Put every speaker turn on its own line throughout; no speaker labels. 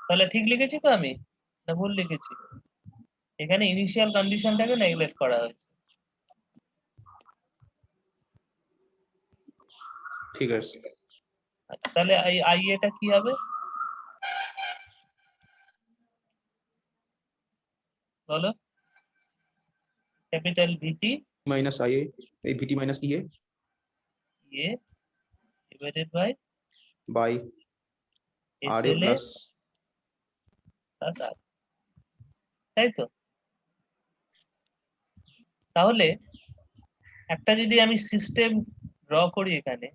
তাহলে ঠিক লিখেছি তো আমি, না ভুল লিখেছি? এখানে ইনিশিয়াল কন্ডিশনটাকে নেগলেক্ট করা হয়েছে।
ঠিক আছে।
আচ্ছা, তাহলে আই এটা কি হবে? বলো। Capital VT
minus I A, এই VT minus E A
A divided by
by R A
SL A
plus,
plus R, তাই তো? তাহলে একটা যদি আমি সিস্টেম ড্র করি এখানে,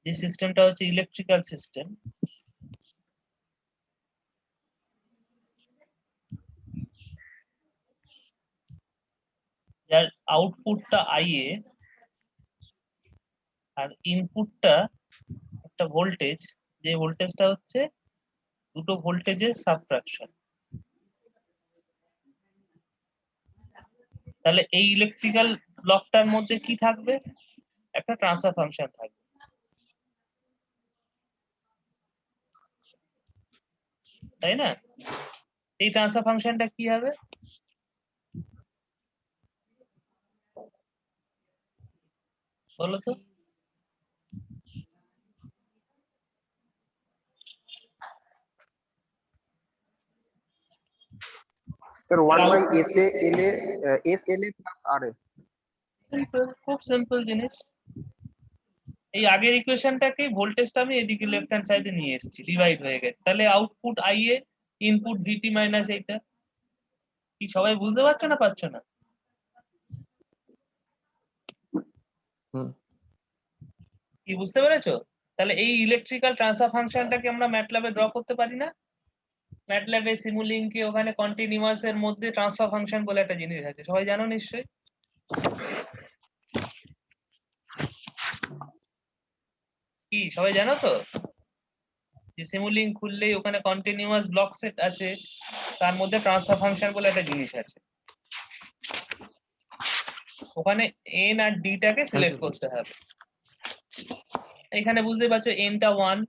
যে সিস্টেমটা হচ্ছে ইলেকট্রিক্যাল সিস্টেম, যার আউটপুটটা আই এ আর ইনপুটটা একটা ভোল্টেজ, যে ভোল্টেজটা হচ্ছে দুটো ভোল্টেজের সাবট্রাকশন। তাহলে এই ইলেকট্রিক্যাল ব্লকটার মধ্যে কি থাকবে? একটা ট্রান্সফার ফাংশন থাকবে, তাই না? এই ট্রান্সফার ফাংশনটা কি হবে? বলো তো।
Sir 1 by S A L A S L A plus R A.
Simple, খুব সিম্পল জিনিস। এই আগের ইকুয়েশনটাকে ভোল্টেজটা আমি এদিকে লেফট হ্যান্ড সাইডে নিয়ে এসেছি, ডিভাইড হয়ে গেছে। তাহলে output I A, input VT minus এইটা। কি সবাই বুঝতে পারছো না পারছো না? কি বুঝতে পেরেছো? তাহলে এই ইলেকট্রিক্যাল ট্রান্সফার ফাংশনটাকে আমরা ম্যাটল্যাবে ড্র করতে পারি না? ম্যাটল্যাবে সিমুলিংকে ওখানে কন্টিনিউয়াস এর মধ্যে ট্রান্সফার ফাংশন বলে একটা জিনিস আছে, সবাই জানো নিশ্চয়ই। কি সবাই জানো তো? যে সিমুলিং খুললেই ওখানে কন্টিনিউয়াস ব্লক সেট আছে, তার মধ্যে ট্রান্সফার ফাংশন বলে একটা জিনিস আছে। ওখানে এন আর ডি টাকে সিলেক্ট করতে হবে। এখানে বুঝতে পারছো এনটা 1,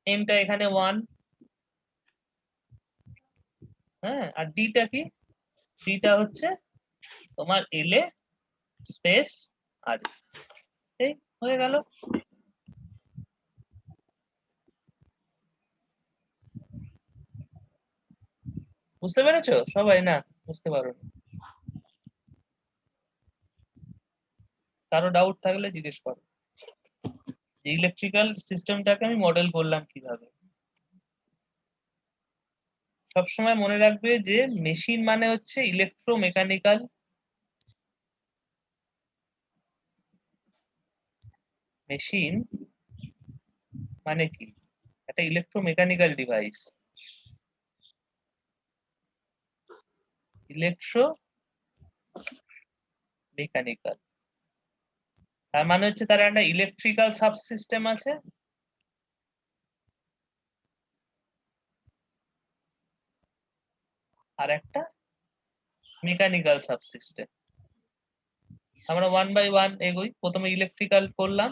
এনটা এখানে 1, হ্যাঁ, আর ডিটা কি? ডিটা হচ্ছে তোমার এল এ স্পেস আর, এই হয়ে গেল। বুঝতে পেরেছো সবাই? না বুঝতে পারো? কারো ডাউট থাকলে জিজ্ঞেস করো। ইলেকট্রিক্যাল সিস্টেমটাকে আমি মডেল করলাম কিভাবে। সবসময় মনে রাখবে যে মেশিন মানে হচ্ছে ইলেকট্রোমেকানিক্যাল, মেশিন মানে কি? একটা ইলেকট্রোমেকানিক্যাল ডিভাইস। ইলেকট্রো মেকানিক্যাল তার মানে হচ্ছে তার একটা ইলেকট্রিক্যাল সাবসিস্টেম আছে, আর একটা মেকানিক্যাল সাবসিস্টেম। আমরা 1 বাই 1 এগোই। প্রথমে ইলেকট্রিক্যাল করলাম,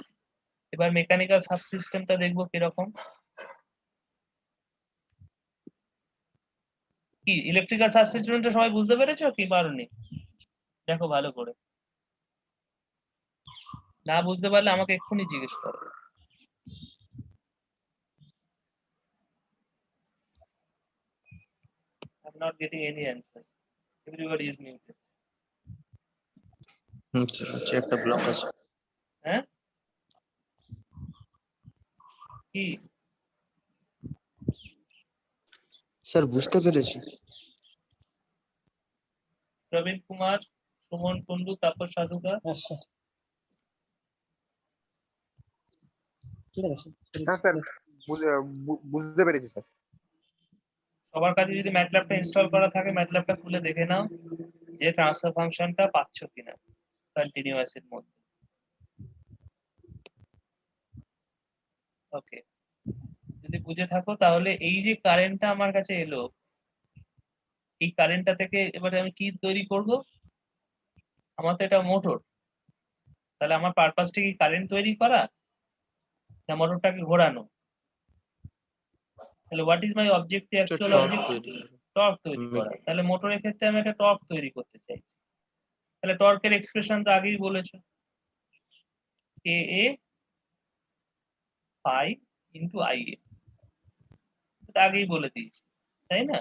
এবার মেকানিক্যাল সাবসিস্টেমটা দেখবো কিরকম। কি ইলেকট্রিক্যাল সাবসিস্টেমটা সবাই বুঝতে পেরেছো কি পারোনি? দেখো ভালো করে। না বুঝতে পারলে আমাকে এক্ষুনি জিজ্ঞেস করো। I'm not getting any answer. Everybody is muted.
আচ্ছা একটা ব্লক আছে।
হ্যাঁ কি
স্যার বুঝতে পেরেছি।
প্রবীণ কুমার, সুমন কুন্ডু, তাপস সাধুকা।
হ্যাঁ স্যার, বুঝতে পেরেছি স্যার।
সবার কাছে যদি ম্যাটল্যাবটা ইনস্টল করা থাকে, ম্যাটল্যাবটা খুলে দেখে নাও যে ট্রান্সফার ফাংশনটা পাচ্ছ কিনা কন্টিনিউয়াস এর মধ্যে। ওকে, যদি বুঝে থাকো তাহলে এই যে কারেন্টটা আমার কাছে এলো, এই কারেন্টটা থেকে এবারে আমি কি তৈরি করব? আমার তো এটা মোটর, তাহলে আমার পারপাসটা কি কারেন্ট তৈরি করা না মোটরটাকে ঘোরানো? তাহলে what is my objective, actual
torque
objective?
তৈরি করা।
টর্ক তৈরি করা। তাহলে মোটরের ক্ষেত্রে আমি একটা টর্ক তৈরি করতে চাইছি। তাহলে টর্কের এক্সপ্রেশন তো আগেই বলেছো, কে এ পাই ইন্টু আই এ, এটা আগেই বলে দিয়েছি, তাই না?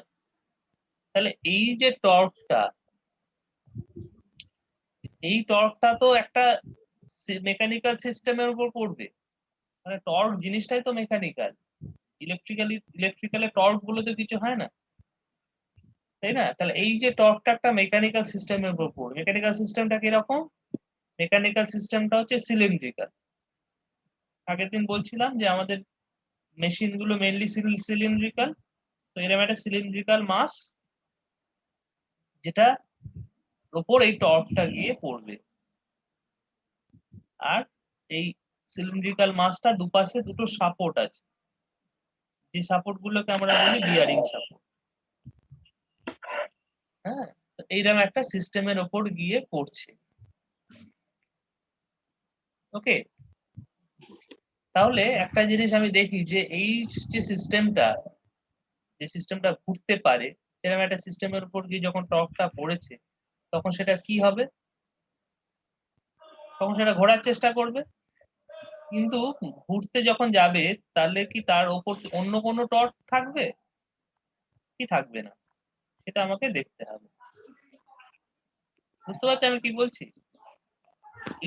তাহলে এই যে টর্কটা, এই টর্কটা তো একটা মেকানিক্যাল সিস্টেমের উপর পড়বে, মানে টর্ক জিনিসটাই তো মেকানিক্যাল। ইলেকট্রিক্যালে টর্ক বলে তো কিছু হয় না, তাই না? তাহলে এই যে টর্কটা একটা মেকানিক্যাল সিস্টেমের উপর পড়বে। মেকানিক্যাল সিস্টেমটা কিরকম? মেকানিক্যাল সিস্টেমটা হচ্ছে সিলিন্ড্রিক্যাল। আগের দিন বলছিলাম যে আমাদের মেশিন গুলো মেইনলি সিলিন্ড্রিক্যাল, তো এরকম একটা সিলিন্ড্রিক্যাল মাস যেটা ওপর এই টর্কটা গিয়ে পড়বে। আর এই সিলিন্ড্রিক্যাল মাসটা দুপাশে দুটো সাপোর্ট আছে, যে সাপোর্ট গুলোকে আমরা বলি বিয়ারিং সাপোর্ট। হ্যাঁ, তো এইরকম একটা সিস্টেমের ওপর গিয়ে পড়ছে। ওকে, তাহলে একটা জিনিস আমি দেখি যে এই যে সিস্টেমটা ঘুরতে পারে, সেরকম একটা সিস্টেমের উপর গিয়ে যখন টর্কটা পড়েছে, তখন সেটা কি হবে? তখন সেটা ঘোরার চেষ্টা করবে, কিন্তু ঘুরতে যখন যাবে তাহলে কি তার ওপর অন্য কোনো টর্ক থাকবে কি থাকবে না, সেটা আমাকে দেখতে হবে। বুঝতে পারছি আমি কি বলছি?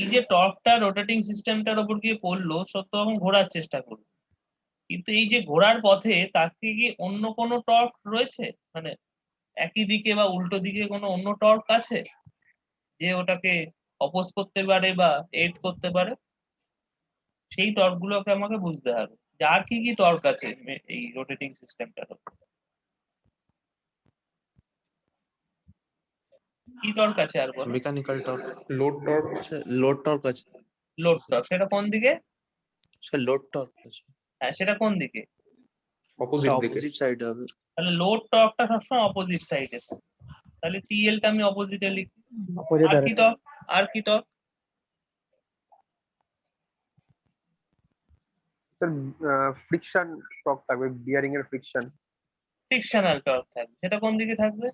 এই যে টর্কটা রোটেটিং সিস্টেমটার উপর গিয়ে পড়লো, সত্য তখন ঘোরার চেষ্টা করবে, কিন্তু এই যে ঘোরার পথে তাকে কি অন্য কোনো টর্ক রয়েছে, মানে একই দিকে বা উল্টো দিকে কোনো অন্য টর্ক আছে যে ওটাকে অপোজ করতে পারে বা এড করতে পারে? সেই টর্ক গুলোকে আমাকে বুঝতে হবে যে আর কি কি টর্ক আছে এই রোটেটিং সিস্টেমটার উপর। কি টর্ক আছে আর বলো?
Mechanical torque,
load torque,
load torque আছে
লোড টর্ক, সেটা কোন দিকে?
স্যার, লোড টর্ক আছে,
হ্যাঁ, সেটা কোন দিকে?
অপোজিট দিকে।
অপোজিট সাইডে হবে।
তাহলে লোড টর্কটা সবসময় অপোজিট সাইডে থাকে, তাহলে টিএল টা আমি অপোজিটে লিখি। আর কি টর্ক? আর কি টর্ক?
স্যার ফ্রিকশন টর্ক থাকবে, বিয়ারিং এর ফ্রিকশন।
ফ্রিকশনাল টর্ক থাকবে, সেটা কোন দিকে থাকবে?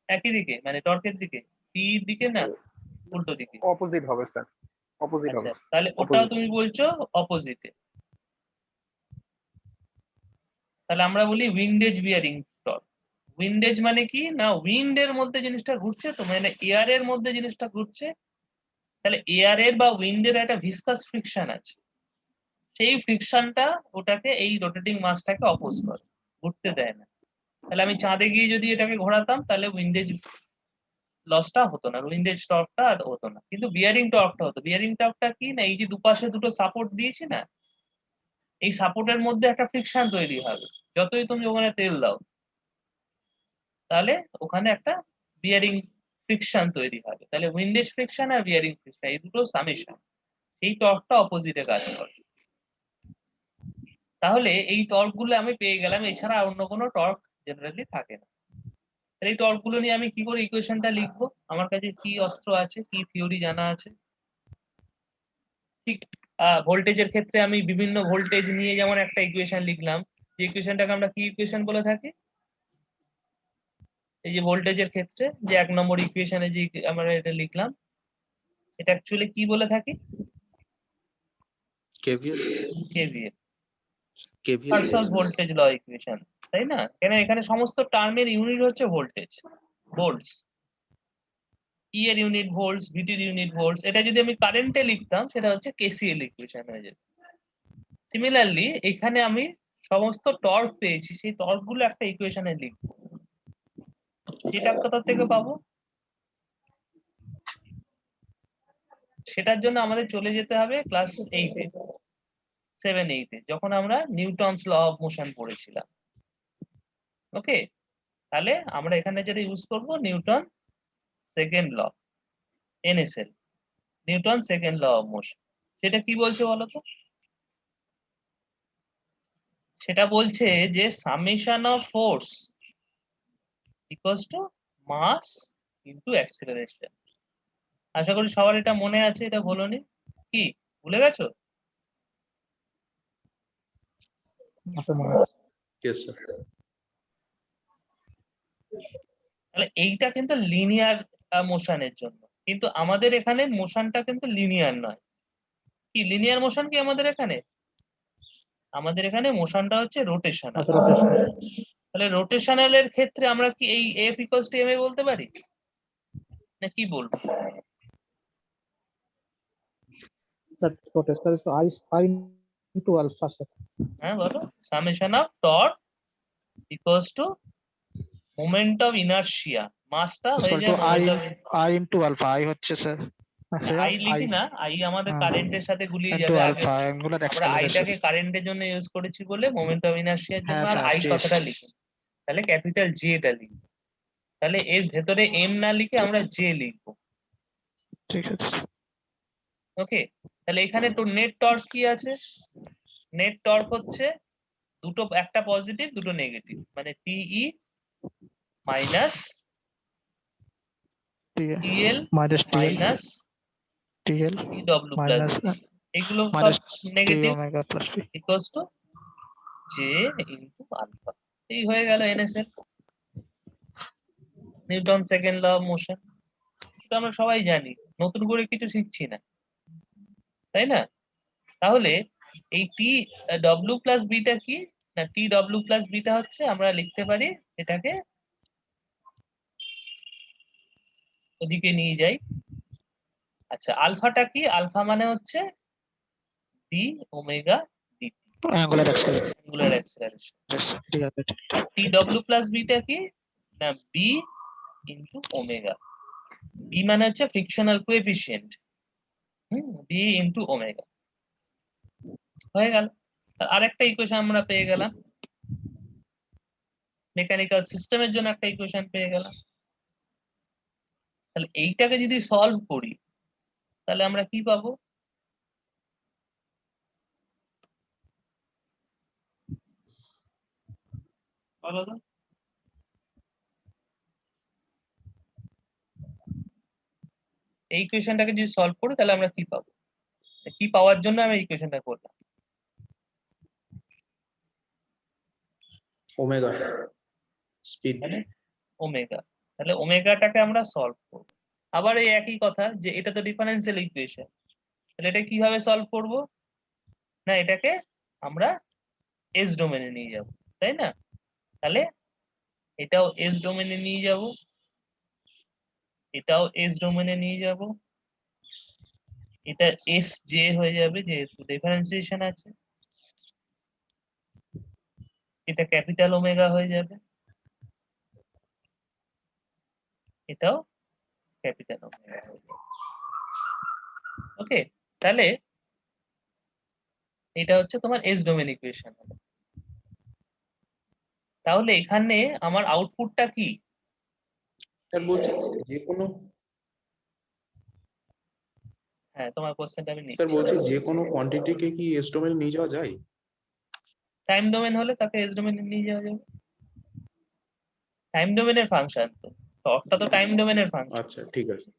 একই দিকে, মানে টর্কের দিকে, টি দিকে না উল্টো দিকে?
অপোজিট হবে স্যার, অপোজিট
আচ্ছা,
হবে।
তাহলে ওটাও
Opposite.
তুমি বলছো অপোজিটে। তাহলে আমরা বলি উইন্ডেজ বিয়ারিং টর্ক। উইন্ডেজ মানে কি না, উইন্ডের মধ্যে জিনিসটা ঘুরছে, তো মানে এয়ারের মধ্যে জিনিসটা ঘুরছে, তাহলে এয়ারের বা উইন্ডের একটা ভিসকাস ফ্রিকশন আছে, সেই ফ্রিকশনটা ওটাকে এই রোটেটিং মাসটাকে অপোজ করে, ঘুরতে দেয় না। তাহলে আমি চাঁদে গিয়ে যদি এটাকে ঘোরাতাম তাহলে উইন্ডেজ লসটা হতো না, উইন্ডেজ টর্কটা আর হতো না, কিন্তু বিয়ারিং টর্কটা হতো। বিয়ারিং টর্কটা কি না, এই যে দুপাশে দুটো সাপোর্ট দিয়েছি না, এই সাপোর্টের মধ্যে একটা ফ্রিকশন তৈরি হবে, যতই তুমি ওখানে তেল দাও তাহলে ওখানে একটা বিয়ারিং ফ্রিকশন তৈরি হবে। তাহলে উইন্ডেজ ফ্রিকশন আর বিয়ারিং ফ্রিকশন এই দুটো সামেশন, এই টর্কটা অপোজিটে কাজ করে। তাহলে এই টর্ক গুলো আমি পেয়ে গেলাম, এছাড়া অন্য কোনো টর্ক জেনারেলি থাকে না। এই টর্ক গুলো নিয়ে আমি কি করে ইকুয়েশনটা লিখবো? আমার কাছে কি অস্ত্র আছে, কি থিওরি জানা আছে? ঠিক ভোল্টেজের ক্ষেত্রে আমি বিভিন্ন ভোল্টেজ নিয়ে যেমন একটা ইকুয়েশন লিখলাম, যে ইকুয়েশনটাকে আমরা কি ইকুয়েশন বলে থাকি? এই যে ভোল্টেজের ক্ষেত্রে যে 1 নম্বর ইকুয়েশনে যে আমরা এটা লিখলাম, এটা অ্যাকচুয়ালি কি বলে থাকি?
KVL,
KVL,
KVL
Kirchhoff voltage law equation, তাই না? কেন এখানে সমস্ত টার্মের ইউনিট হচ্ছে ভোল্টেজ, ভোল্টস। ই এর ইউনিট ভোল্টস, ভিটির ইউনিট ভোল্টস। এটা যদি আমি কারেন্টে লিখতাম সেটা হচ্ছে কেসিএল ইকুয়েশন হয়ে যেত। সিমিলারলি এখানে আমি সমস্ত টর্ক পেয়েছি, সেই টর্ক গুলো একটা ইকুয়েশনে লিখবো, সেটা কোথা থেকে পাবো? সেটার জন্য আমাদের চলে যেতে হবে ক্লাস 8-এ, 7-8-এ, যখন আমরা নিউটনস ল অফ মোশন পড়েছিলাম। ওকে, তাহলে আমরা এখানে যেটা ইউজ করব Newton second law, NSL, Newton second law of motion. সেটা কি বলছে বলো তো? সেটা বলছে যে summation of force equals to mass into acceleration. আশা করি সবার এটা মনে আছে, এটা বলোনি কি, ভুলে গেছো?
Yes, sir.
তাহলে এইটা কিন্তু লিনিয়ার মোশনের জন্য, কিন্তু আমাদের এখানে মোশনটা কিন্তু লিনিয়ার নয়। কি লিনিয়ার মোশন কি আমাদের এখানে? আমাদের এখানে মোশনটা হচ্ছে রোটেশনাল। তাহলে রোটেশনাল এর ক্ষেত্রে আমরা কি এই F ইকুয়ালস টু ma বলতে পারি, না কি বলবো? হ্যাঁ বলো, summation of torque equals two moment of inertia, মাসটা হয়ে যায় moment of,
I into alpha, I হচ্ছে স্যার
আই লিখি না, আই আমাদের
হ্যাঁ।
কারেন্টের সাথে গুলিয়ে
into
যাবে। আগে
alpha angular
আমরা
acceleration।
আইটাকে কারেন্টের জন্য ইউজ করেছি বলে মোমেন্ট অফ ইনার্শিয়ার জন্য
হ্যাঁ
আর
স্যার,
আই
J
কথাটা লিখি, তাহলে ক্যাপিটাল জে টা লিখি। তাহলে এর ভেতরে এম না লিখে আমরা জে লিখবো।
ঠিক আছে।
ওকে, তাহলে এখানে তো নেট টর্ক কি আছে? নেট টর্ক হচ্ছে দুটো, একটা পজিটিভ দুটো নেগেটিভ, মানে TE minus TL
minus TL
minus
TL
TW plus
minus
এগুলো সব
minus
negative
omega plus P।
Equals to J into alpha. এই হয়ে গেল NSL, Newton second law of motion. তো আমরা সবাই জানি, নতুন করে কিছু শিখছি না, তাই না? তাহলে এই টি ডব্লিউ প্লাস বিটা কি না, টি ডব্লিউ প্লাস বিটা হচ্ছে, আমরা লিখতে পারি এটাকে ওদিকে নিয়ে যাই। আচ্ছা, আলফাটা কি? আলফা মানে হচ্ছে D omega DT,
angular acceleration.
Angular acceleration.
ঠিক আছে, ঠিক।
টি ডব্লিউ প্লাস বিটা কি না, বি ইনটু ওমেগা। বি মানে হচ্ছে frictional coefficient, B into omega. হয়ে গেল। আরেকটা ইকুয়েশন আমরা পেয়ে গেলাম, মেকানিক্যাল সিস্টেমের জন্য একটা ইকুয়েশন পেয়ে গেলাম। তাহলে এইটাকে যদি সলভ করি তাহলে আমরা কি পাবো? বলো তো। এই ইকুয়েশনটাকে যদি সলভ করি তাহলে আমরা কি পাবো? কি পাওয়ার জন্য আমরা ইকুয়েশনটা করলাম?
Omega. Speed.
তাহলে ওমেগা, তাহলে ওমেগাটাকে আমরা সলভ করব। আবার এই একই কথা, যে এটা তো ডিফারেন্সিয়াল ইকুয়েশন, তাহলে এটা কিভাবে সলভ করব? না এটাকে আমরা এস ডোমেনে নিয়ে যাব, তাই না? তাহলে এটাও এস ডোমেনে নিয়ে যাব, এটাও এস ডোমেনে নিয়ে যাব, এটা এস জে হয়ে যাবে যেহেতু ডিফারেন্সিয়েশন আছে, এটা ক্যাপিটাল ওমেগা হয়ে যাবে, এটাও ক্যাপিটাল ওমেগা হয়ে যাবে। ওকে, তাহলে এটা হচ্ছে তোমার এস ডোমেন ইকুয়েশন। তাহলে এখানে আমার আউটপুটটা কি?
স্যার বলছি যে কোনো,
হ্যাঁ তোমার কোশ্চেনটা আমি
স্যার
নিচ্ছি।
বলছি যে কোনো কোয়ান্টিটিকে কি এস ডোমেনে নিয়ে যাওয়া যায়?
টাইম ডোমেন হলে তাকে এস ডোমেনে নিয়ে যাওয়া যাবে, টাইম ডোমেনের ফাংশন তো, টর্কটা তো টাইম ডোমেনের ফাংশন।
আচ্ছা ঠিক আছে,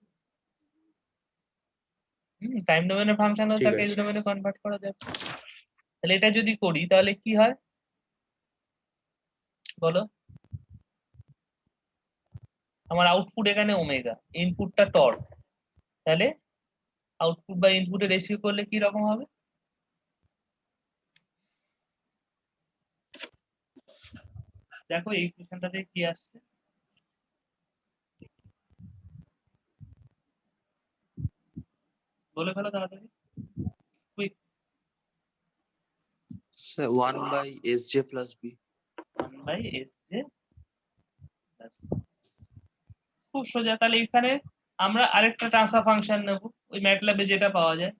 টাইম ডোমেনের ফাংশন হলে
ঠিক
তাকে এস
আছে।
ডোমেনে কনভার্ট করা যাবে। তাহলে এটা যদি করি তাহলে কি হয় বলো? আমার আউটপুট এখানে ওমেগা, ইনপুটটা টর্ক, তাহলে আউটপুট বা ইনপুটের রেশিও করলে কি রকম হবে? দেখো এই ইকুয়েশনটাতে কি আসছে, বলে ফেলো তাড়াতাড়ি, quick.
Sir 1/sj plus b।
1/sj plus b। খুব সোজা। তাহলে এখানে আমরা আরেকটা ট্রান্সফার ফাংশন নেব ওই ম্যাটল্যাবে যেটা পাওয়া যায়,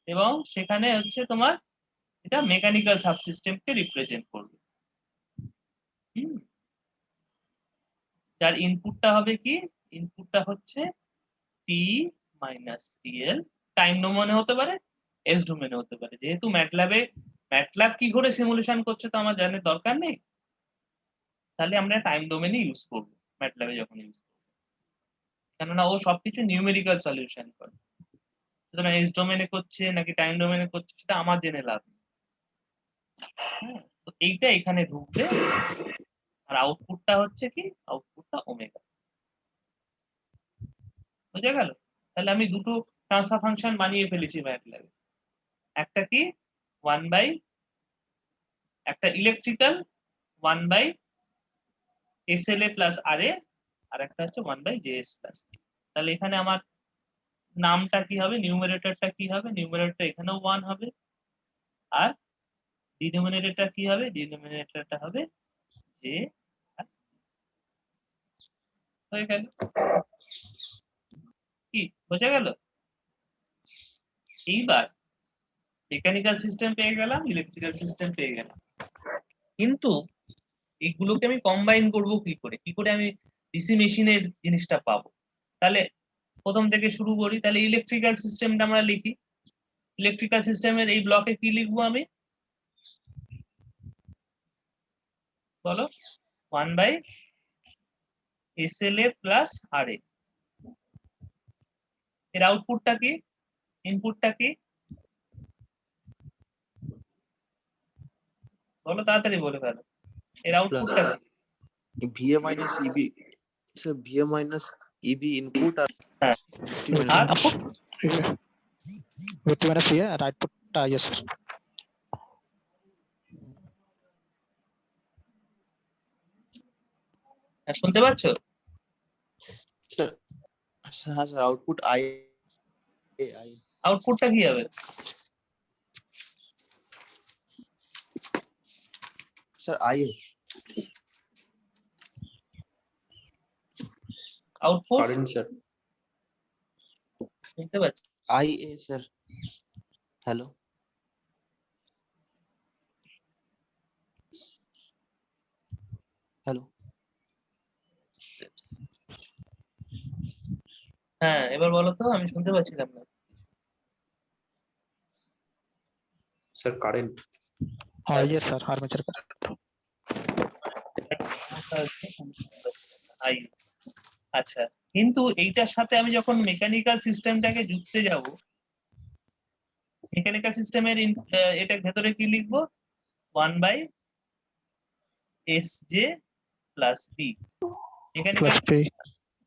এবং সেখানে হচ্ছে তোমার এটা মেকানিক্যাল সাবসিস্টেমকে রিপ্রেজেন্ট করবে। যার ইনপুটটা হবে কি? ইনপুটটা হচ্ছে টি মাইনাস টিএল, টাইম ডোমেনে হতে পারে, এস ডোমেনে হতে পারে। যেহেতু ম্যাটল্যাব কি করে সিমুলেশন করছে তো আমার জানার দরকার নেই, তাহলে আমরা টাইম ডোমেনে ইউজ করবো ম্যাটল্যাবে যখন ইউজ করবো। কেননা ও সবকিছু নিউমেরিক্যাল সলিউশন করে। সুতরাং এক্স ডোমেনে করছে নাকি টাইম ডোমেনে করছে সেটা আমার জেনে লাভ নেই। হ্যাঁ, তো এইটা এখানে ঢুকবে আর আউটপুটটা হচ্ছে কি, আউটপুটটা ওমেগা। বুঝা গেল? তাহলে আমি দুটো ট্রান্সফার ফাংশন বানিয়ে ফেলেছি ম্যাটল্যাবে। একটা কি 1 বাই একটা electrical 1 by SLA plus RA, আর একটা হচ্ছে 1 বাই JS প্লাস T। তাহলে এখানে আমার নামটা কি হবে, নিউমারেটরটা কি হবে, নিউমারেটর এখানেও 1 হবে, আর ডিনোমিনেটরটা কি হবে, ডিনোমিনেটরটা হবে J। হয়ে গেল, কি বোঝা গেল? এইবার মেকানিক্যাল সিস্টেম পেয়ে গেলাম, ইলেকট্রিক্যাল সিস্টেম পেয়ে গেলাম, কিন্তু এইগুলোকে আমি কম্বাইন করব কি করে, কি করে আমি ডিসি মেশিনের জিনিসটা পাবো? তাহলে প্রথম থেকে শুরু করি। তাহলে ইলেকট্রিক্যাল সিস্টেমটা আমরা লিখি। ইলেকট্রিক্যাল সিস্টেমের এই ব্লকে কি লিখবো আমি, বলো? 1 বাই SLA প্লাস RA। এর আউটপুটটা কি, ইনপুটটা কি, বলো তাড়াতাড়ি বলে ফেলো। এর আউটপুটটা কি?
VA minus EB, sir, VA minus EB input আর
হ্যাঁ,
VT
আর
minus
output
VT minus CA আর আউটপুটটা ইয়ে স্যার।
শুনতে পাচ্ছ?
sir, হ্যাঁ স্যার, আউটপুট I
আউটপুটটা কি হবে?
Sir IA
output
current sir.
শুনতে পাচ্ছ?
IA sir. হ্যালো হ্যালো
হ্যাঁ, এবার বলো তো, আমি শুনতে পাচ্ছিলাম না।
Sir current.
ইয়ে স্যার আর্মেচার কারেন্ট।
আই, আচ্ছা, কিন্তু এইটার সাথে আমি যখন মেকানিক্যাল সিস্টেমটাকে যুক্তে যাব, মেকানিক্যাল সিস্টেমের এটা ভেতরে কি লিখবো, 1 by SJ plus D। Mechanical
plus 3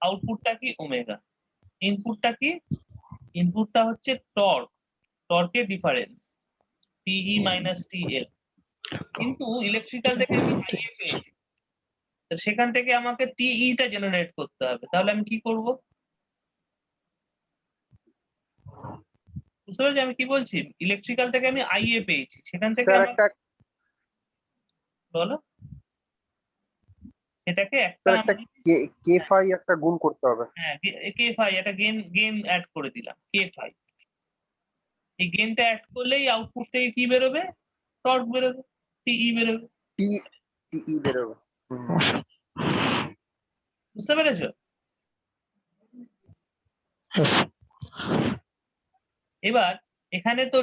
আউটপুটটা কি, ওমেগা। ইনপুটটা কি, ইনপুটটা হচ্ছে টর্ক, টর্কের ডিফারেন্স TE মাইনাস TL। কিন্তু ইলেকট্রিক্যাল থেকে আমি IA পেয়েছি, তো সেখান থেকে আমাকে TE টা জেনারেট করতে হবে। তাহলে আমি কি করব, বুঝতে পারছি আমি কি বলছি? ইলেকট্রিক্যাল থেকে আমি IA পেয়েছি, সেখান থেকে
স্যার
আমার,
একটা
বলো, এটাকে একটা
স্যার একটা কে ফাই একটা গুণ করতে হবে।
হ্যাঁ কে ফাই, একটা গেন গেন অ্যাড করে দিলাম কে ফাই। এই গেনটা অ্যাড করলেই আউটপুট থেকে কি বেরোবে, টর্ক বেরোবে, TE বেরোবে।
টি টিই বেরোবে।
বুঝতে পেরেছো? এবার এখানে তো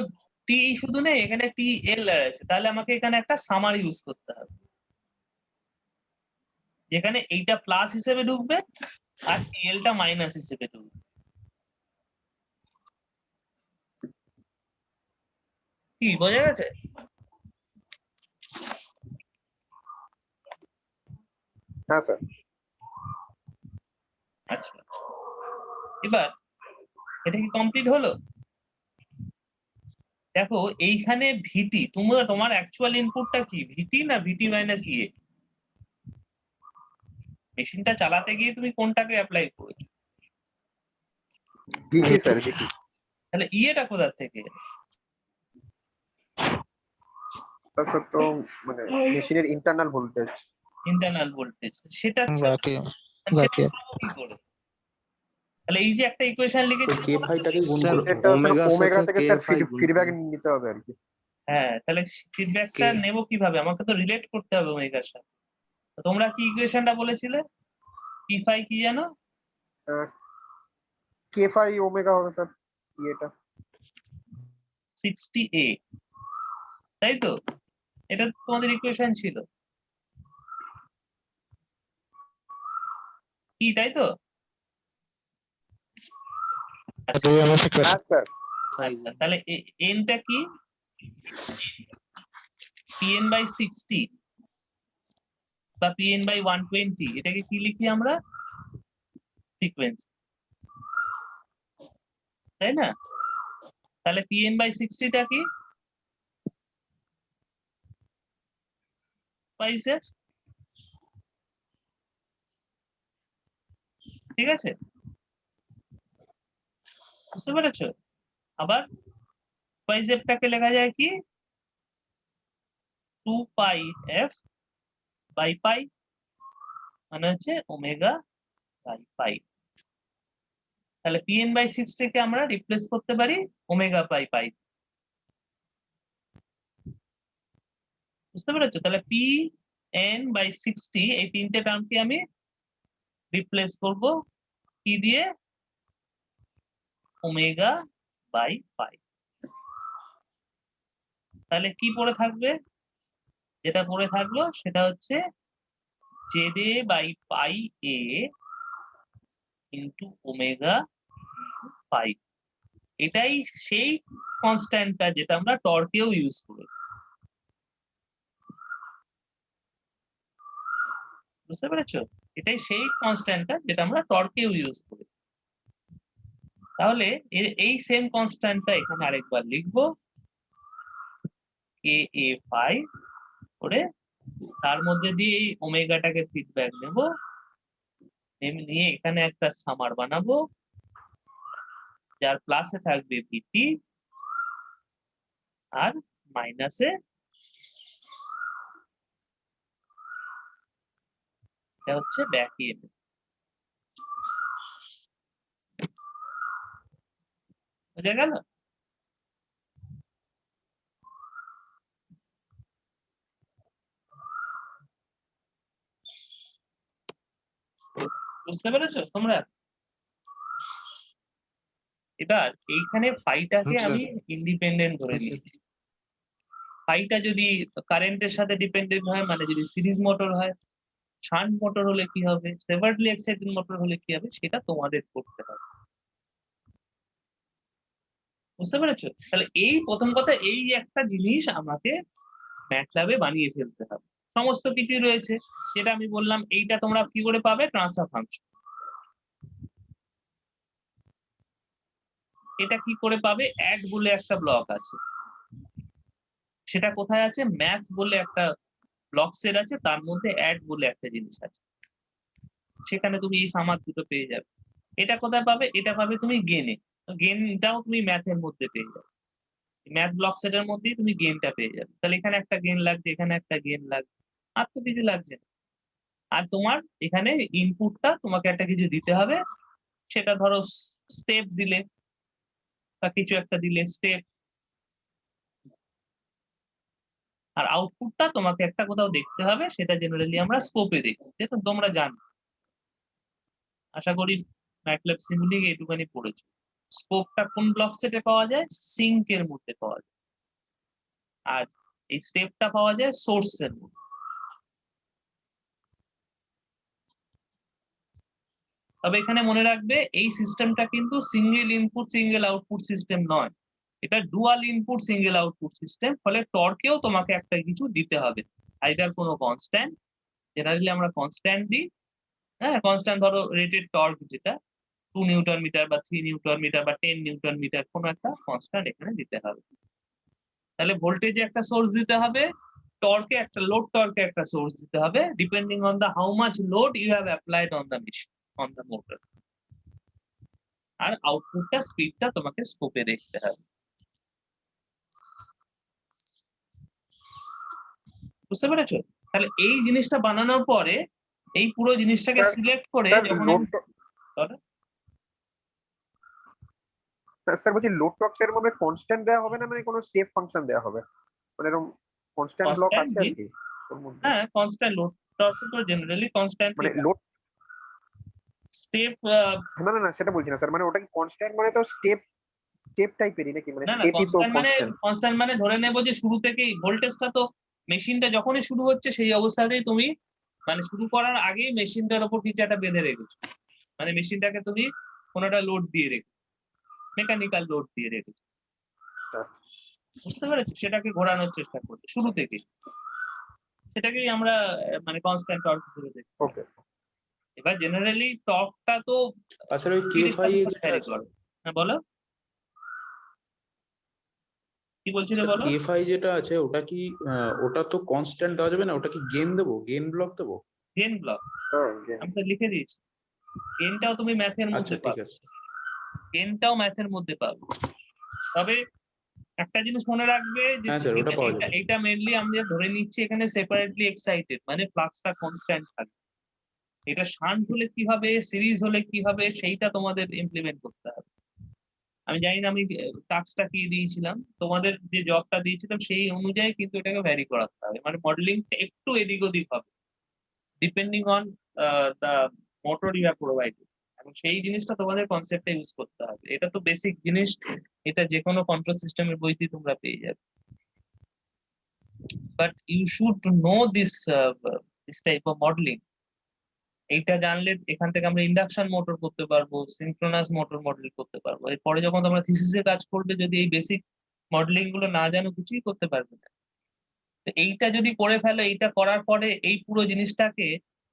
TE শুধু নেই, এখানে TL আছে, তাহলে আমাকে এখানে একটা সামার ইউজ করতে হবে, যেখানে এইটা প্লাস হিসেবে ঢুকবে আর TLটা মাইনাস হিসেবে ঢুকবে। কি বোঝা গেছে?
হ্যাঁ স্যার।
আচ্ছা, এবার এটা কি কমপ্লিট হলো? দেখো এইখানে ভিটি, তোমার অ্যাকচুয়াল ইনপুটটা কি, ভিটি না ভিটি মাইনাস ইএ? মেশিনটা চালাতে গিয়ে তুমি কোনটাকে অ্যাপ্লাই করেছো?
ভিটি স্যার, ভিটি।
তাহলে ইএটা কোথা থেকে?
স্যার তো মানে মেশিনের ইন্টারনাল ভোল্টেজ।
ইন্টারনাল ভোল্টেজ, সেটা
বাকি
সেটা করবো কি করে? তাহলে এই যে একটা ইকুয়েশন লিখেছি,
কে ফাইটাকে গুণ
স্যার
করতে হবে।
এটা স্যার
ওমেগার
ওমেগা
সাথে
থেকে স্যার
KFI গুণ
ফিডব্যাক
করুন।
নিতে হবে আর কি।
হ্যাঁ, তাহলে ফিডব্যাকটা
কে-
নেবো কিভাবে? আমাকে তো রিলেট করতে হবে ওমেগার সাথে। তো তোমরা কি ইকুয়েশনটা বলেছিলে, পি ফাই কি জানো?
কে ফাই ওমেগা হবে স্যার এটা।
60A, তাই তো? এটা তোমাদের ইকুয়েশন ছিল কি, তাই তো? আচ্ছা,
BMS equation.
হ্যাঁ স্যার
আচ্ছা, তাহলে এনটা কি pn বাই 60 বা pn বাই 120, এটাকে কি লিখি আমরা? ফ্রিকোয়েন্সি, তাই না? তাহলে pn বাই 60 টা কি পাইছে? ঠিক আছে, বুঝতে পেরেছো? আবার পাইজেপটাকে লেখা যায় কি 2 পাই f বাই পাই, মানে হচ্ছে ওমেগা বাই পাই। তাহলে pn বাই 60 কে আমরা রিপ্লেস করতে পারি ওমেগা পাই পাই। বুঝতে পেরেছো? তাহলে pn বাই 60 এই তিনটে টার্মকে আমি রিপ্লেস করব কি দিয়ে? Omega by pi. তাহলে কি পড়ে থাকবে? যেটা পড়ে থাকলো সেটা হচ্ছে Z A by pi A into omega pi. এটাই সেই কনস্ট্যান্টটা যেটা আমরা টর্কেও ইউজ করি। বুঝতে পেরেছো? এটাই সেই কনস্ট্যান্টটা যেটা আমরা টর্কেও ইউজ করি। তাহলে এই সেম কনস্ট্যান্টটা এখানে আরেকবার লিখবো, কে এ পাই করে তার মধ্যে দিয়ে এই ওমেগাটাকে ফিডব্যাক নেব, নিয়ে এখানে একটা সামার বানাবো যার প্লাসে থাকবে ভিটি আর মাইনাসে এটা হচ্ছে ব্যাক ইএমএফ। বুঝা গেল? বুঝতে পেরেছো তোমরা? এবার এইখানে ফাইটাকে
হ্যাঁ,
আমি ইন্ডিপেন্ডেন্ট ধরে
হ্যাঁ,
নিয়েছি। ফাইটা যদি কারেন্টের সাথে ডিপেন্ডেন্ট হয়, মানে যদি সিরিজ মোটর হয়, শান্ট মোটর হলে কি হবে, সেভারলি এক্সাইটেড মোটর হলে কি হবে, সেটা তোমাদের করতে হবে। বুঝতে পেরেছো? তাহলে এই প্রথম কথা, এই একটা জিনিস আমাকে ম্যাটল্যাবে বানিয়ে ফেলতে হবে। সমস্ত কিছু রয়েছে যেটা আমি বললাম, এইটা তোমরা কি করে পাবে? Transfer function. এটা কি করে পাবে? অ্যাড বলে একটা ব্লক আছে, সেটা কোথায় আছে? ম্যাথ বলে একটা ব্লক সেট আছে, তার মধ্যে অ্যাড বলে একটা জিনিস আছে, সেখানে তুমি এই সামার দুটো পেয়ে যাবে। এটা কোথায় পাবে? এটা পাবে তুমি গেনে। গেনটাও তুমি ম্যাথের মধ্যে পেয়ে যাবে, ম্যাথ ব্লক সেটের মধ্যেই তুমি গেনটা পেয়ে যাবে। তাহলে এখানে একটা গেন লাগছে, এখানে একটা গেন লাগছে, আর তো কিছু লাগছে না। আর তোমার এখানে ইনপুটটা তোমাকে একটা কিছু দিতে হবে, সেটা ধরো স্টেপ দিলে বা কিছু একটা দিলে স্টেপ, আর আউটপুটটা তোমাকে একটা কোথাও দেখতে হবে, সেটা জেনারেলি আমরা স্কোপে দেখি, যেটা তোমরা জানো, আশা করি ম্যাটল্যাব সিমুলিং এইটুখানি পড়েছো। স্কোপটা কোন ব্লক সেটে পাওয়া যায়? সিঙ্কের মধ্যে পাওয়া যায়, আর এই স্টেপটা পাওয়া যায় সোর্সের মধ্যে। তবে এখানে মনে রাখবে এই সিস্টেমটা কিন্তু single input single output system নয়, এটা dual input single output system. ফলে টর্কেও তোমাকে একটা কিছু দিতে হবে, আইদার কোনো কনস্ট্যান্ট, জেনারেলি আমরা কনস্ট্যান্ট দিই। হ্যাঁ, কনস্ট্যান্ট ধরো রেটেড টর্ক, যেটা 2 নিউটন মিটার বা 3 নিউটন মিটার বা 10 নিউটন মিটার, কোনো একটা কনস্ট্যান্ট এখানে দিতে হবে। তাহলে ভোল্টেজে একটা সোর্স দিতে হবে, টর্কে একটা, লোড টর্কে একটা সোর্স দিতে হবে, depending on the how much load you have applied on the machine, on the motor. আর আউটপুটটা, স্পিডটা তোমাকে স্কোপে দেখতে হবে। বুঝতে পেরেছো? তাহলে এই জিনিসটা বানানোর পরে এই পুরো জিনিসটাকে
স্যার,
সিলেক্ট করে যখন
লোড
আমি
স্যার বলছি লোড টর্কের মধ্যে কনস্ট্যান্ট দেওয়া হবে না, মানে কোনো স্টেপ ফাংশন দেওয়া হবে, মানে এরকম কনস্ট্যান্ট ব্লক
constant
আছে আর
দিই,
কি ওর মধ্যে?
হ্যাঁ কনস্ট্যান্ট লোড টর্ক তো জেনারেলি কনস্ট্যান্ট
মানে লোড,
স্টেপ,
না না না সেটা বলছি না স্যার, মানে ওটা কি কনস্ট্যান্ট মানে তো স্টেপ স্টেপ টাইপেরই নাকি, মানে
না না,
স্টেপই তো কনস্ট্যান্ট?
কনস্ট্যান্ট মানে ধরে নেবো যে শুরু থেকেই ভোল্টেজটা তো, মেশিনটা যখনই শুরু হচ্ছে সেই অবস্থাতেই তুমি, মানে শুরু করার আগেই মেশিনটার উপর কিছু একটা বেঁধে রেখেছো, মানে মেশিনটাকে তুমি কোনো একটা লোড দিয়ে রেখো, মেকানিক্যাল লোড দিয়ে রেখেছে, বুঝতে পেরেছো? সেটাকে ঘোরানোর চেষ্টা করছে শুরু থেকে, সেটাকেই আমরা মানে কনস্ট্যান্ট টর্ক হিসেবে দেখি।
ওকে।
এবার জেনারেলি টর্কটা তো
আর স্যার ওই কে ফাই যেটা
vary
আছে,
করে। হ্যাঁ বলো, কি বলছিলে বলো।
কে ফাই যেটা আছে ওটা কি ওটা তো কনস্ট্যান্ট দেওয়া যাবে না, ওটা কি গেন দেবো, গেন ব্লক দেবো?
গেন ব্লক
হ্যাঁ gain।
আমি তো লিখে দিয়েছি, গেনটাও তুমি ম্যাথের
আচ্ছা
মধ্যে
ঠিক
পাবে,
আছে।
গেনটাও ম্যাথের মধ্যে পাবে। তবে একটা জিনিস মনে রাখবে যে
হ্যাঁ স্যার ওটা পাওয়া যাবে।
এটা মেনলি আমরা ধরে নিচ্ছি এখানে সেপারেটলি এক্সাইটেড, মানে ফ্লাক্সটা কনস্ট্যান্ট থাকবে। এটা শান্ট হলে কি হবে, সিরিজ হলে কি হবে, সেইটা তোমাদের ইমপ্লিমেন্ট করতে হবে। আমি জানি না আমি টাস্কটা কি দিয়েছিলাম, তোমাদের যে জবটা দিয়েছিলাম সেই অনুযায়ী কিন্তু এটাকে ভ্যারি করাতে হবে, মানে মডেলিং একটু এদিক ওদিক হবে depending on the motor you have provided, এবং সেই জিনিসটা তোমাদের কনসেপ্টে ইউজ করতে হবে। এটা তো বেসিক জিনিস, এটা যে কোনো কন্ট্রোল সিস্টেমের বইতেই তোমরা পেয়ে যাবে। But you should know this type of modelling. এইটা জানলে এখান থেকে আমরা ইন্ডাকশন মোটর করতে পারবো, সিনক্রোনাস মোটর মডেল করতে পারবো। এরপরে যখন তোমরা থিসিসে কাজ করবে, যদি এই বেসিক মডেলিং গুলো না জানো কিছুই করতে পারবে না। তো এইটা যদি করে ফেলো, এইটা করার পরে এই পুরো জিনিসটাকে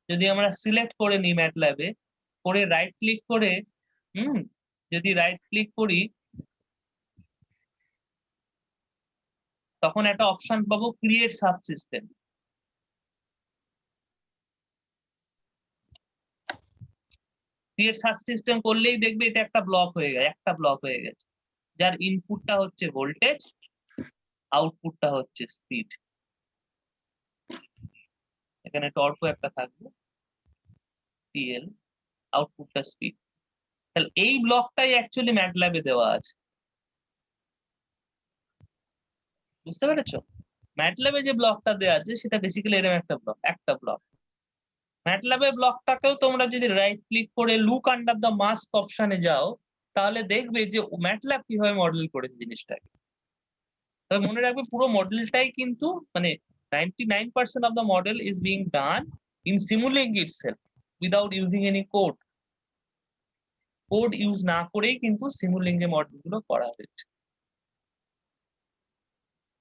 যদি আমরা সিলেক্ট করে নিই ম্যাটল্যাবে, করে রাইট ক্লিক করে, যদি রাইট ক্লিক করি তখন একটা অপশন পাবো ক্রিয়েট সাবসিস্টেম। ক্রিয়েট সাবসিস্টেম করলেই দেখবে এটা একটা ব্লক হয়ে গেছে, যার ইনপুটটা হচ্ছে ভোল্টেজ, আউটপুটটা হচ্ছে স্পিড। এখানে টর্কও একটা থাকবে টিএল, আউটপুটটা স্পিড। তাহলে এই ব্লকটাই অ্যাকচুয়ালি ম্যাটল্যাবে দেওয়া আছে, বুঝতে পেরেছো? ম্যাটল্যাবে যে ব্লকটা দেওয়া আছে সেটা বেসিক্যালি এরকম একটা ব্লক। ম্যাটল্যাবের ব্লকটাকেও তোমরা যদি রাইট ক্লিক করে লুক আন্ডার দ্য মাস্ক অপশনে যাও, তাহলে দেখবে যে ম্যাটল্যাব কিভাবে মডেল করেছে জিনিসটাকে। তবে মনে রাখবে পুরো মডেলটাই কিন্তু মানে 99% of the model is being done in Simulink itself without using any code. Code use না করেই কিন্তু সিমুলিঙ্কে মডেল গুলো করা হয়েছে।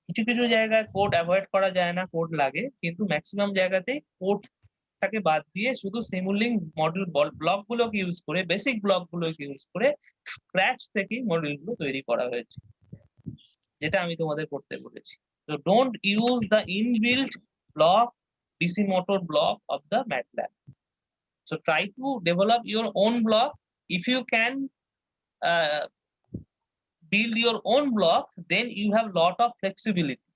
কিছু কিছু জায়গায় কোড অ্যাভয়েড করা যায় না, কোড লাগে, কিন্তু ম্যাক্সিমাম জায়গাতেই কোডটাকে বাদ দিয়ে শুধু সিমুলিঙ্ক মডেল ব্লক গুলোকে ইউজ করে, বেসিক ব্লক গুলোকে ইউজ করে স্ক্র্যাচ থেকেই মডেল গুলো তৈরি করা হয়েছে, যেটা আমি তোমাদের করতে বলেছি। So don't use the inbuilt block DC motor block of the MATLAB. So try to develop your own block. If you can build your own block, then you have lot of flexibility.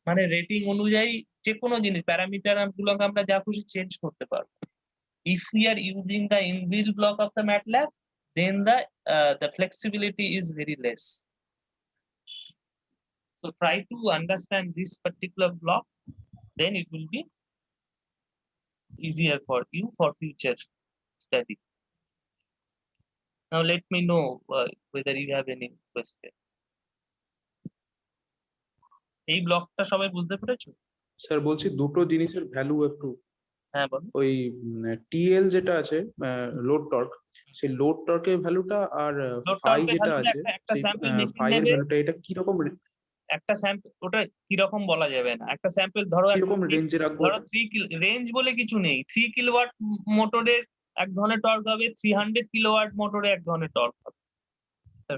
মানে rating অনুযায়ী যে কোনো জিনিস parameter গুলোকে আমরা যা খুশি change করতে পারবো। If we are using the inbuilt block of the MATLAB, then the flexibility is very less. So try to understand this particular block, then it will be easier for you for future study. Now let me know whether you have any question. এই ব্লকটা সবাই বুঝতে পেরেছো?
Sir বলছি দুটো জিনিসের value একটু,
হ্যাঁ বলো।
ওই টিএল যেটা আছে লোড টর্ক, সেই লোড টর্কের ভ্যালুটা আর
Load
ফাই
torque এর
যেটা
value
আছে
একটা
সেই
স্যাম্পল মেশিন
ফাই এর
নেবে,
ভ্যালুটা এটা কিরকম
একটা স্যাম্পল, ওটা কিরকম বলা যাবে না, একটা স্যাম্পল ধরো
কিরকম রেঞ্জে রাখবো?
ধরো 3 কিলো রেঞ্জ বলে কিছু নেই। 3 কিলোওয়াট মোটরের এক ধরনের টর্ক হবে, 300 কিলোওয়াট মোটরে এক ধরনের টর্ক হবে।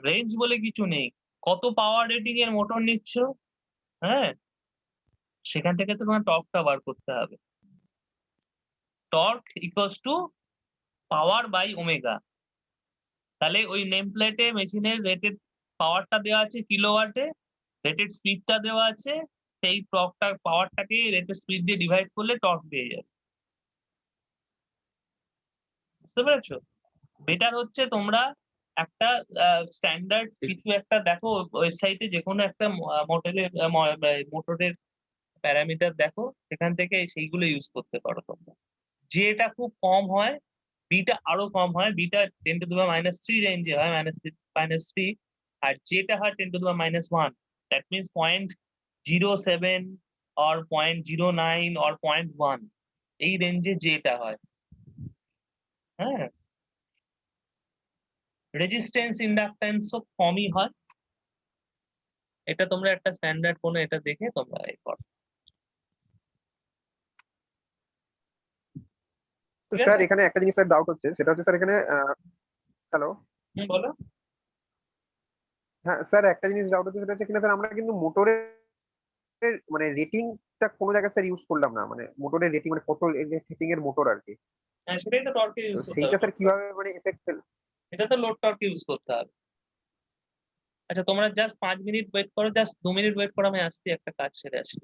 রেঞ্জ বলে কিছু নেই, কত পাওয়ার রেটিং এর মোটর নিচ্ছ, হ্যাঁ সেখান থেকে তো তোমার টর্কটা বার করতে হবে। Torque equals to power by omega. তাহলে ওই নেম প্লেটে মেশিনের রেটেড পাওয়ারটা দেওয়া আছে কিলোওয়াটে, রেটেড স্পিডটা দেওয়া আছে, সেই টর্কটা পাওয়ারটাকে রেটেড স্পিড দিয়ে ডিভাইড করলে টর্ক পেয়ে যাবে। বুঝতে পেরেছো? বেটার হচ্ছে তোমরা একটা স্ট্যান্ডার্ড কিছু একটা দেখো ওয়েবসাইটে, যে কোনো একটা মোটরের প্যারামিটার দেখো, সেখান থেকে সেইগুলো ইউজ করতে পারো তোমরা। যেটা খুব কম হয়, বিটা আরো কম হয়, বিটা 10⁻³ রেঞ্জে হয়, -3, আর যেটা হয় 10⁻⁻1, দ্যাট মিনস 0.07 or 0.09 or 0.1, এই রেঞ্জে যেটা হয়। হ্যাঁ রেজিস্ট্যান্স ইন্ডাকট্যান্সও কমই হয়। এটা তোমরা একটা স্ট্যান্ডার্ড কোনো এটা দেখে তোমরা এ করো।
তো
ঠিক
স্যার
আছে?
এখানে একটা জিনিস স্যার ডাউট হচ্ছে, সেটা হচ্ছে স্যার এখানে হ্যালো,
বলো।
হ্যাঁ স্যার একটা জিনিস ডাউট হচ্ছে, সেটা হচ্ছে কিনা স্যার আমরা কিন্তু মোটরের মানে রেটিংটা কোনো জায়গায় স্যার ইউজ করলাম না, মানে মোটরের রেটিং মানে কত রেটিং এর মোটর আর কি।
হ্যাঁ, সেটাই তো টর্কে
তো
ইউজ করতে
সেইটা
হবে।
স্যার কিভাবে মানে এফেক্ট
এটা তো লোড টর্কে ইউজ করতে হবে। আচ্ছা, তোমরা জাস্ট 5 মিনিট ওয়েট করো, জাস্ট 2 মিনিট ওয়েট করো, আমি আসছি, একটা কাজ সেরে আসি।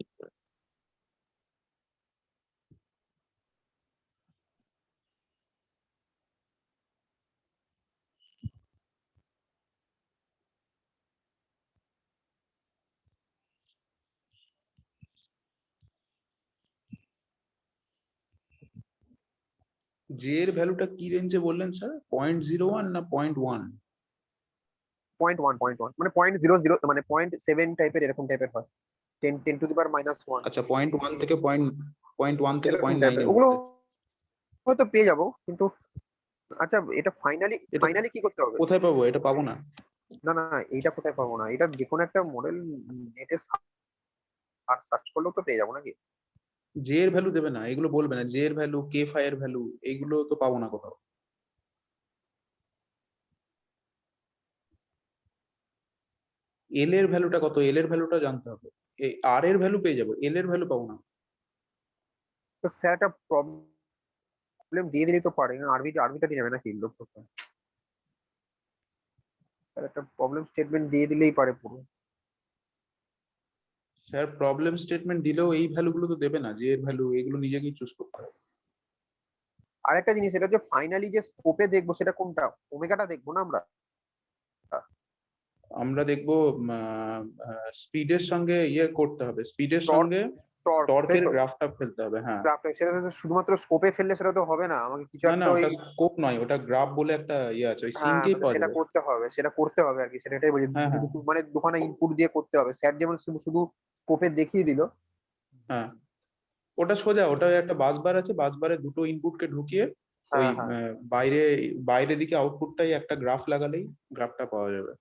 জে এর ভ্যালুটা কি রেঞ্জে বললেন স্যার? 0.01 না 0.1?
0.1 মানে 0.00 মানে 0.7 টাইপের এরকম টাইপের হয়, 10 to the power -1
আচ্ছা, 0.1 থেকে 0.1 থেকে
এরকম
0.9
টাইপের
এর
ওগুলো
মধ্যে।
হয়তো পেয়ে যাবো, কিন্তু আচ্ছা এটা ফাইনালি
এটা
কি করতে হবে?
কোথায় পাবো? এটা পাবো না।
না না এইটা কোথায় পাবো না, এটা যে কোনো একটা মডেল নেটে সার্চ করলেও তো পেয়ে যাবো নাকি?
জে এর ভ্যালু দেবে না, এগুলো বলবে না। জে এর ভ্যালু, কে ফাই এর ভ্যালু, এইগুলো তো পাবো না কোথাও। এল এর ভ্যালুটা কত? এল এর ভ্যালুটা জানতে হবে। আর এর ভ্যালু পেয়ে যাবো, এল এর ভ্যালু পাবো না।
তো স্যার একটা প্রবলেম দিয়ে দিলেই তো পারে না, আরবিটা দিয়ে যাবে নাকি লোড করতে? স্যার একটা প্রবলেম স্টেটমেন্ট দিয়ে দিলেই পারে পুরো।
স্যার প্রবলেম স্টেটমেন্ট দিলেও এই ভ্যালুগুলো তো দেবে না, জে এর ভ্যালু, এগুলো নিজেকেই চুজ করতে হবে।
আরেকটা জিনিস, এটা যে ফাইনালি যে স্কোপে দেখবো সেটা কোনটা, ওমেগাটা দেখবো না আমরা?
আমরা দেখবো স্পিডের সঙ্গে ইয়ে করতে হবে, স্পিডের
টর্ক,
সঙ্গে
তাই
টর্কের
তো?
গ্রাফটা ফেলতে হবে। হ্যাঁ,
সেটা তো শুধুমাত্র স্কোপে ফেললে সেটা তো হবে না, আমাকে কিছু
না না,
একটা ওই
ওটা স্কোপ নয়, ওটা গ্রাফ বলে একটা ইয়ে আছে, ওই
হ্যাঁ
সিঙ্কেই পাওয়া
সেটা
যাবে।
করতে হবে আর কি, সেটাই বলছি।
হ্যাঁ হ্যাঁ
মানে দুখানা ইনপুট দিয়ে করতে হবে, স্যার যেমন শুধু শুধু স্কোপে দেখিয়ে দিল।
হ্যাঁ, ওটা সোজা, ওটা একটা বাস বার আছে, বাস বারে দুটো ইনপুটকে ঢুকিয়ে ওই
হ্যাঁ হ্যাঁ
বাইরে বাইরে দিকে আউটপুটটাই একটা গ্রাফ লাগালেই গ্রাফটা পাওয়া যাবে।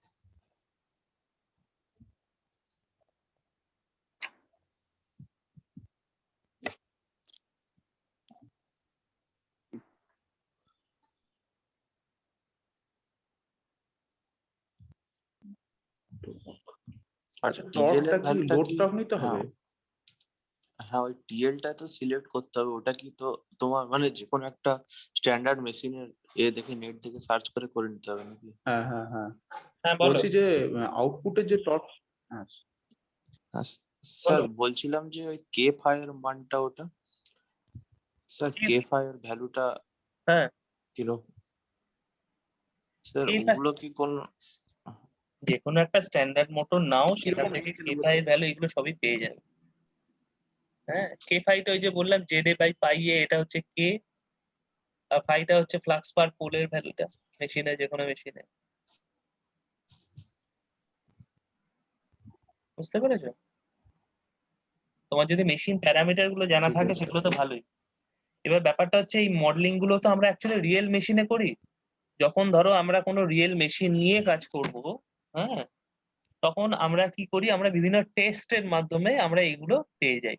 আচ্ছা,
টিএল
টর্কটা
এর
কি
ভ্যালুটা
লোড
কি?
টর্ক নিতে
হ্যাঁ
হবে?
হ্যাঁ, ওই টিএলটা তো সিলেক্ট করতে হবে। ওটা কি তো তোমার মানে যে কোনো একটা স্ট্যান্ডার্ড মেশিনের দেখে নেট থেকে সার্চ করে নিতে হবে নাকি?
হ্যাঁ হ্যাঁ হ্যাঁ,
হ্যাঁ, বলো
বলছি যে আউটপুটের যে টর্ক। হ্যাঁ,
হ্যাঁ, স্যার
বলো।
বলছিলাম যে ওই কে ফাই এর মানটা ওটা, স্যার কে ফাই এর ভ্যালুটা
হ্যাঁ,
কিরকম? স্যার
এইটা
ওগুলো কি কোন?
যে কোনো একটা স্ট্যান্ডার্ড মোটর নাও, সেখান
কিরকম
থেকে
লিখে
কে
নেবো
ফাই
স্যার?
ভ্যালু এগুলো সবই পেয়ে যাবে। হ্যাঁ, কে ফাইটা ওই যে বললাম জেড এ বাই পাই এ, এটা হচ্ছে কে, আর ফাইটা হচ্ছে ফ্লাক্স পার পোলের ভ্যালুটা মেশিনে, যে কোনো মেশিনে। বুঝতে পেরেছো? তোমার যদি মেশিন প্যারামিটার গুলো জানা
ঠিক
থাকে
আছে।
সেগুলো তো ভালোই। এবার ব্যাপারটা হচ্ছে এই মডেলিং গুলো তো আমরা অ্যাকচুয়ালি রিয়েল মেশিনে করি। যখন ধরো আমরা কোনো রিয়েল মেশিন নিয়ে কাজ করব, হ্যাঁ, তখন আমরা কি করি, আমরা বিভিন্ন টেস্টের মাধ্যমে আমরা এগুলো পেয়ে যাই।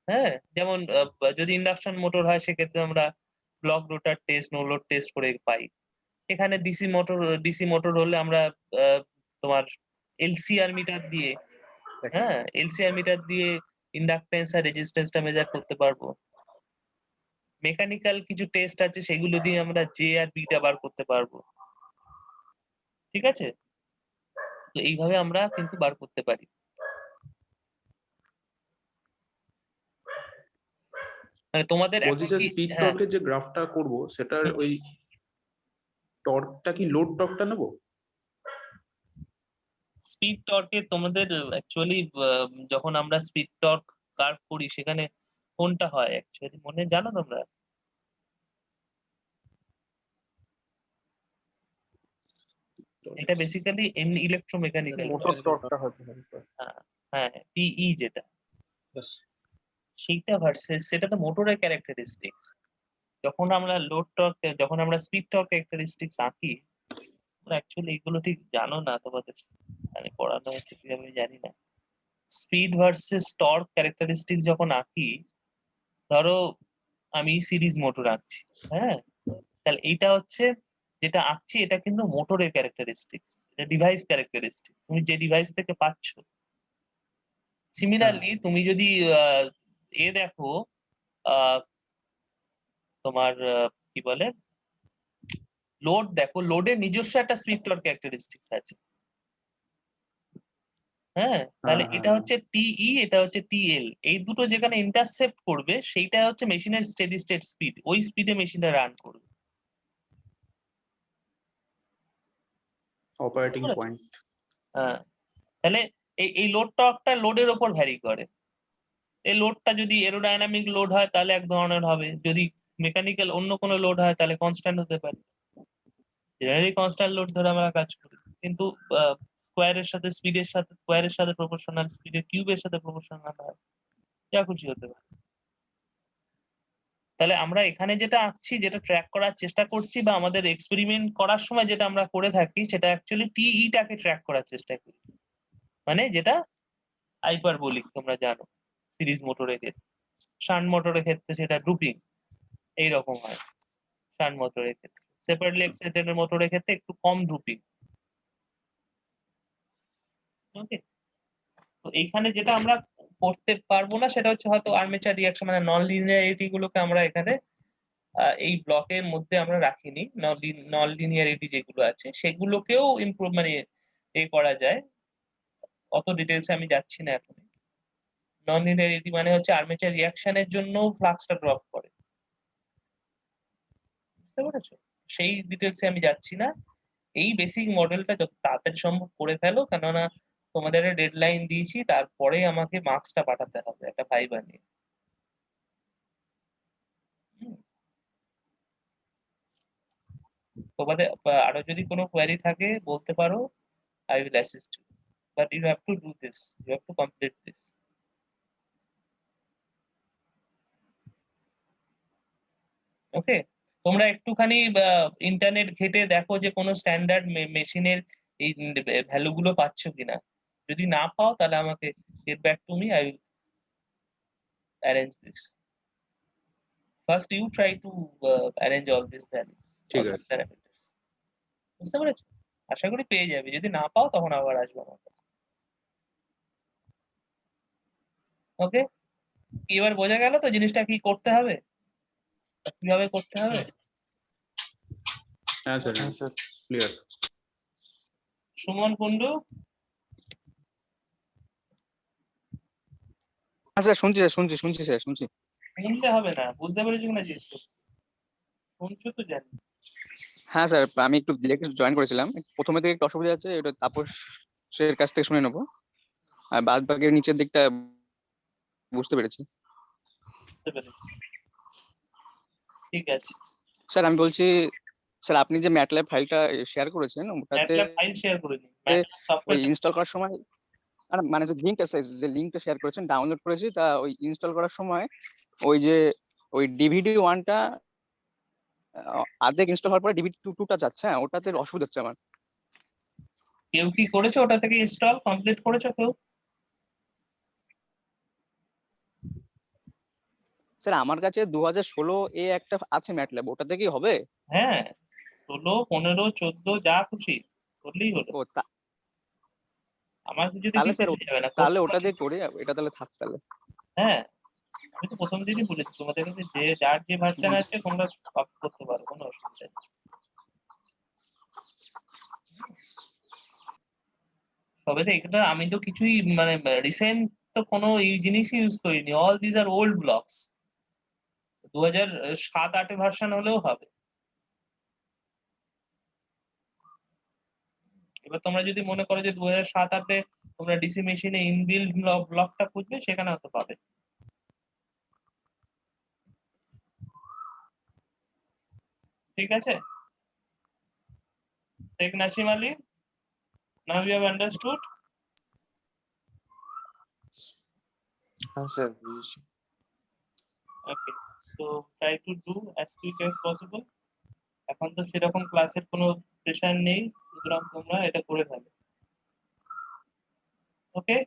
হ্যাঁ, যেমন যদি ইন্ডাকশন মোটর হয় সেক্ষেত্রে আমরা ব্লক রোটার টেস্ট, নো লোড টেস্ট করে পাই। এখানে ডিসি মোটর হলে আমরা আহ, তোমার এলসিআর মিটার দিয়ে, হ্যাঁ, এলসিআর মিটার দিয়ে ইন্ডাকটেন্স আর রেজিস্ট্যান্সটা মেজার করতে পারবো। মেকানিক্যাল কিছু টেস্ট আছে, সেগুলো দিয়ে আমরা জে আর বিটা বার করতে পারবো। ঠিক আছে? তো এইভাবে আমরা কিন্তু বার করতে পারি। মানে তোমাদের
বলছি
এখন
যে
কি,
স্পিড
হ্যাঁ,
টর্কের যে গ্রাফটা করব, সেটার ওই টর্কটা কি লোড টর্কটা নেবো?
স্পিড টর্কে তোমাদের অ্যাকচুয়ালি যখন আমরা স্পিড টর্ক কার্ভ করি সেখানে কোনটা হয় অ্যাকচুয়ালি মনে জানো তোমরা? এটা বেসিক্যালি এমনি ইলেকট্রোমেকানিক্যাল।
মোটর টর্কটা হতে হবে স্যার।
হ্যাঁ, হ্যাঁ, টিই যেটা, সেইটা ভার্সেস সেটা তো মোটরের ক্যারেক্টারিস্টিক। যখন আমরা লোড টর্ক, যখন আমরা স্পিড টর্ক ক্যারেক্টারিস্টিক্স আঁকি, অ্যাকচুয়ালি এগুলো ঠিক জানো না তোমাদের, মানে পড়ানো হচ্ছে কি আমি জানি না। স্পিড ভার্সেস টর্ক ক্যারেক্টারিস্টিক যখন আঁকি, ধরো আমি সিরিজ মোটর আঁকছি, হ্যাঁ, তাহলে এইটা হচ্ছে যেটা আঁকছি এটা কিন্তু মোটরের ক্যারেক্টারিস্টিক্স, এটা ডিভাইস ক্যারেক্টারিস্টিক্স, তুমি যে ডিভাইস থেকে পাচ্ছ। সিমিলারলি তুমি যদি দেখো আহ, তোমার কি বলে লোড দেখো, লোডের নিজস্ব একটা স্পিড টর্ক ক্যারেক্টারিস্টিক্স আছে, হ্যাঁ, তাহলে এটা হচ্ছে টিই, এটা হচ্ছে টিএল, এই দুটো যেখানে ইন্টারসেপ্ট করবে সেইটা হচ্ছে মেশিনের স্টেডি স্টেট স্পিড, ওই স্পিডে মেশিনটা রান করবে।
অপারেটিং
বুঝতে পেরেছো?
পয়েন্ট।
হ্যাঁ, তাহলে এই লোড টর্কটা লোডের ওপর ভ্যারি করে। এই লোডটা যদি এরোডাইনামিক লোড হয় তাহলে এক ধরনের হবে, যদি মেকানিক্যাল অন্য কোনো লোড হয় তাহলে কনস্ট্যান্ট হতে পারে। জেনারেলি কনস্ট্যান্ট লোড ধরে আমরা কাজ করি, কিন্তু স্কোয়ারের সাথে স্পিডের সাথে স্কোয়ারের সাথে প্রপোর্শনাল, স্পিডের কিউবের সাথে প্রপোর্শনাল হয়, যা খুশি হতে পারে। তাহলে আমরা এখানে যেটা আঁকছি, যেটা ট্র্যাক করার চেষ্টা করছি, বা আমাদের এক্সপেরিমেন্ট করার সময় যেটা আমরা করে থাকি, সেটা অ্যাকচুয়ালি টিইটাকে ট্র্যাক করার চেষ্টা করি, মানে যেটা হাইপারবোলিক তোমরা জানো সিরিজ মোটরের ক্ষেত্রে। শান্ট মোটরের ক্ষেত্রে সেটা ড্রুপিং এইরকম হয়, শান্ট মোটরের ক্ষেত্রে। সেপারেটলি এক্সাইটেড মোটরের ক্ষেত্রে একটু কম ড্রুপিং। ওকে, তো এইখানে যেটা আমরা করতে পারবো না সেটা হচ্ছে হয়তো আর্মেচার রিয়াকশন, মানে নন লিনিয়ারিটি গুলোকে আমরা এখানে এই ব্লকের মধ্যে আমরা রাখিনি। নন লিনিয়ারিটি যেগুলো আছে সেগুলোকেও ইমপ্রুভ, মানে করা যায়। অত ডিটেলসে আমি যাচ্ছি না এখন। নন লিনিয়ারিটি মানে হচ্ছে আর্মেচার রিয়াকশনের জন্য ফ্লাক্সটা ড্রপ করে, বুঝতে পেরেছো? সেই ডিটেলসে আমি যাচ্ছি না। এই বেসিক মডেলটা যত তাড়াতাড়ি সম্ভব করে ফেলো, কেননা তোমাদের ডেডলাইন দিয়েছি, তারপরে আমাকে মার্কসটা পাঠাতে হবে একটা ভাইবা নিয়ে। হুম, তোমাদের আরো যদি কোনো কোয়ারি থাকে বলতে পারো, I will assist you. But you have to do this. You have to complete this. ওকে, তোমরা একটুখানি ইন্টারনেট ঘেটে দেখো যে কোনো স্ট্যান্ডার্ড মেশিনের এই ভ্যালুগুলো পাচ্ছ কিনা। যদি না পাও তাহলে আমাকে get back to me, I will arrange this. First you try to arrange all this value,
ঠিক আছে।
প্যারামিটার। বুঝতে পেরেছো? আশা করি পেয়ে যাবে, যদি না পাও তখন আবার আসবে আমার কাছে। ওকে, এবার বোঝা গেল তো জিনিসটা কি করতে হবে, কিভাবে করতে হবে।
হ্যাঁ স্যার,
হ্যাঁ স্যার।
ক্লিয়ার।
সুমন কুন্ডু,
হ্যাঁ স্যার, শুনছি স্যার, শুনছি স্যার, শুনছি।
শুনতে হবে না, বুঝতে পেরেছো কিনা জিজ্ঞেস করছি। শুনছো তো জানি।
হ্যাঁ স্যার, আমি একটু লেটে জয়েন করেছিলাম, প্রথমে থেকে একটু অসুবিধা আছে, এটা তাপসের কাছ থেকে শুনে নেবো, আর বাদ বাকি নিচের দিকটা বুঝতে পেরেছি।
বুঝতে পেরেছি, ঠিক আছে।
স্যার আমি বলছি, স্যার আপনি যে ম্যাটল্যাব ফাইলটা শেয়ার করেছেন ওটাতে
ম্যাটল্যাব ফাইল শেয়ার করে দিন, ম্যাটল্যাব
ওই
সফটওয়্যারটা।
ইনস্টল করার সময়, আর মানে যে লিঙ্কটা শেয়ার করেছেন ডাউনলোড করেছি, তা ওই ইনস্টল করার সময় ওই যে ওই ডিভিডি ওয়ানটা আর্ধেক ইনস্টল হওয়ার পরে ডিভিডি টুটা যাচ্ছে, হ্যাঁ ওটাতে অসুবিধা হচ্ছে আমার।
কেউ কি করেছো ওটা থেকে ইনস্টল কমপ্লিট করেছো কেউ?
স্যার আমার কাছে 2016 একটা আছে ম্যাটল্যাব, ওটা থেকেই হবে?
হ্যাঁ, 16, 15, 14 যা খুশি করলেই হলো।
ও
আমার কিছু
তাহলে
কিছু
স্যার
হয়ে যাবে না
তাহলে ওটা দিয়ে করি, এটা তাহলে থাক তাহলে।
হ্যাঁ, আমি তো প্রথম দিনই বলেছি তোমাদের কাছে যে যার যে ভার্সন আছে তোমরা কপি করতে পারো, কোনো অসুবিধা নেই। তবে তো এটা আমি তো কিছুই মানে রিসেন্ট তো কোনো এই জিনিসই ইউজ করিনি, all these are old blocks. 2007-8 version হলেও হবে। এবার তোমরা যদি মনে করো যে 2007-8 তোমরা ডিসি মেশিনে ইনবিল্ড ব্লকটা খুঁজবে, সেখানে হয়তো পাবে। ঠিক আছে, Sheikh Nasim Ali, now you have understood.
হ্যাঁ স্যার, বুঝেছি।
ওকে, তো try to do as quick as possible. এখন তো সেরকম ক্লাসের কোনো প্রেশার নেই, সুতরাং তোমরা এটা করে ফেলো। ওকে,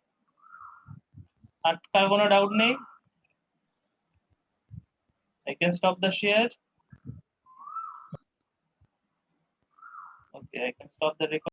আর কার কোনো ডাউট নেই? I can stop the share. Okay, I can stop the record.